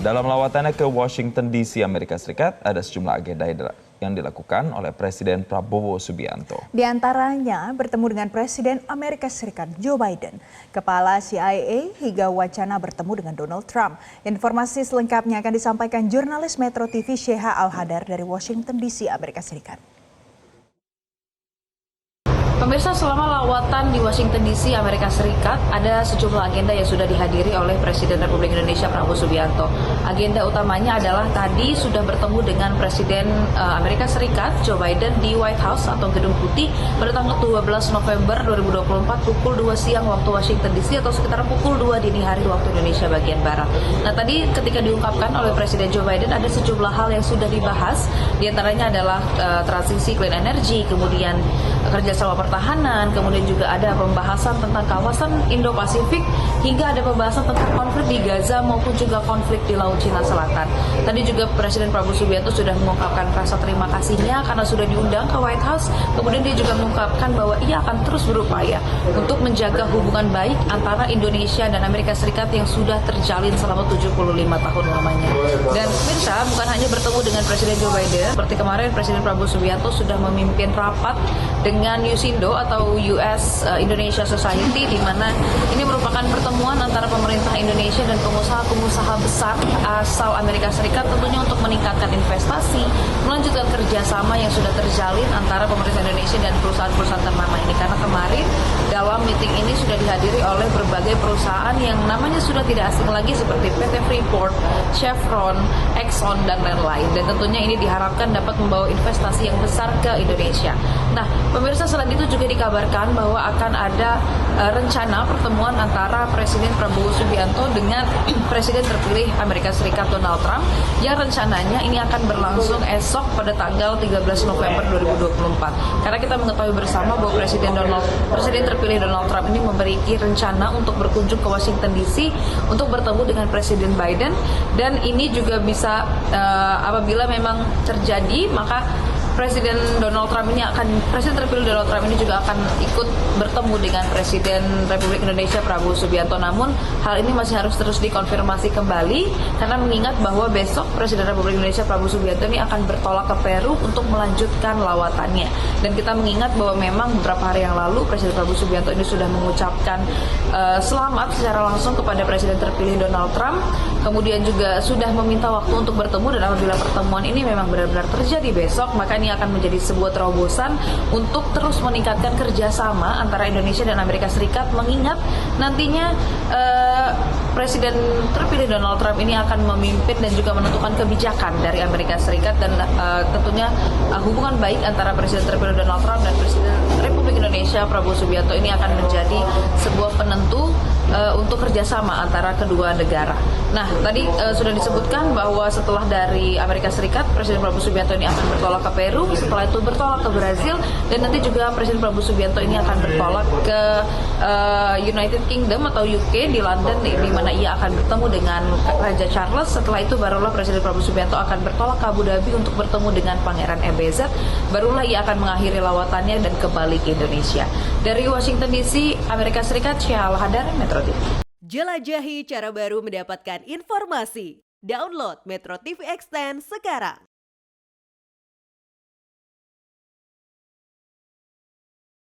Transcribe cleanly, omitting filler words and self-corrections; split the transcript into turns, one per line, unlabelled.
Dalam lawatannya ke Washington DC, Amerika Serikat, ada sejumlah agenda yang dilakukan oleh Presiden Prabowo Subianto.
Di antaranya bertemu dengan Presiden Amerika Serikat Joe Biden, Kepala CIA, hingga wacana bertemu dengan Donald Trump. Informasi selengkapnya akan disampaikan jurnalis Metro TV Sheha Al-Hadar dari Washington DC, Amerika Serikat.
Pemirsa, selama lawatan di Washington DC, Amerika Serikat, ada sejumlah agenda yang sudah dihadiri oleh Presiden Republik Indonesia Prabowo Subianto. Agenda utamanya adalah tadi sudah bertemu dengan Presiden Amerika Serikat Joe Biden di White House atau Gedung Putih pada tanggal 12 November 2024 pukul 2 siang waktu Washington DC atau sekitar pukul 2 dini hari waktu Indonesia bagian Barat. Nah, tadi ketika diungkapkan oleh Presiden Joe Biden ada sejumlah hal yang sudah dibahas, di antaranya adalah transisi clean energy, kemudian kerjasama pertahanan, kemudian juga ada pembahasan tentang kawasan Indo-Pasifik, hingga ada pembahasan tentang konflik di Gaza maupun juga konflik di Laut Cina Selatan. Tadi juga Presiden Prabowo Subianto sudah mengungkapkan rasa terima kasihnya karena sudah diundang ke White House. Kemudian dia juga mengungkapkan bahwa ia akan terus berupaya untuk menjaga hubungan baik antara Indonesia dan Amerika Serikat yang sudah terjalin selama 75 tahun lamanya. Dan pemirsa, bukan hanya bertemu dengan Presiden Joe Biden, seperti kemarin Presiden Prabowo Subianto sudah memimpin rapat dengan USINDO atau US Indonesia Society, di mana ini merupakan pertemuan antara pemerintah Indonesia dan pengusaha-pengusaha besar asal Amerika Serikat, tentunya untuk meningkatkan investasi, melanjutkan kerjasama yang sudah terjalin antara pemerintah Indonesia dan perusahaan-perusahaan ternama ini. Karena kemarin dalam meeting ini sudah dihadiri oleh berbagai perusahaan yang namanya sudah tidak asing lagi seperti PT Freeport, Chevron, Exxon, dan lain-lain. Dan tentunya ini diharapkan dapat membawa investasi yang besar ke Indonesia. Nah, pemirsa, selain itu juga dikabarkan bahwa akan ada rencana pertemuan antara Presiden Prabowo Subianto dengan Presiden terpilih Amerika Serikat Donald Trump yang rencananya ini akan berlangsung esok pada tanggal 13 November 2024. Karena kita mengetahui bersama bahwa Presiden terpilih Donald Trump ini memiliki rencana untuk berkunjung ke Washington DC untuk bertemu dengan Presiden Biden, dan ini juga bisa apabila memang terjadi, maka Presiden terpilih Donald Trump ini juga akan ikut bertemu dengan Presiden Republik Indonesia Prabowo Subianto. Namun hal ini masih harus terus dikonfirmasi kembali karena mengingat bahwa besok Presiden Republik Indonesia Prabowo Subianto ini akan bertolak ke Peru untuk melanjutkan lawatannya. Dan kita mengingat bahwa memang beberapa hari yang lalu Presiden Prabowo Subianto ini sudah mengucapkan selamat secara langsung kepada Presiden terpilih Donald Trump. Kemudian juga sudah meminta waktu untuk bertemu, dan apabila pertemuan ini memang benar-benar terjadi besok, maka ini akan menjadi sebuah terobosan untuk terus meningkatkan kerjasama antara Indonesia dan Amerika Serikat, mengingat nantinya Presiden terpilih Donald Trump ini akan memimpin dan juga menentukan kebijakan dari Amerika Serikat, dan tentunya hubungan baik antara Presiden terpilih Donald Trump dan Presiden Republik Indonesia Prabowo Subianto ini akan menjadi sebuah penentu untuk kerjasama antara kedua negara. Nah, tadi sudah disebutkan bahwa setelah dari Amerika Serikat, Presiden Prabowo Subianto ini akan bertolak ke Peru, setelah itu bertolak ke Brazil, dan nanti juga Presiden Prabowo Subianto ini akan bertolak ke United Kingdom atau UK di London, di mana ia akan bertemu dengan Raja Charles. Setelah itu barulah Presiden Prabowo Subianto akan bertolak ke Abu Dhabi untuk bertemu dengan Pangeran EBZ. Barulah ia akan mengakhiri lawatannya dan kembali ke Indonesia. Dari Washington DC, Amerika Serikat, Sheha Al-Hadar, Metro TV.
Jelajahi cara baru mendapatkan informasi. Download Metro TV Extend sekarang.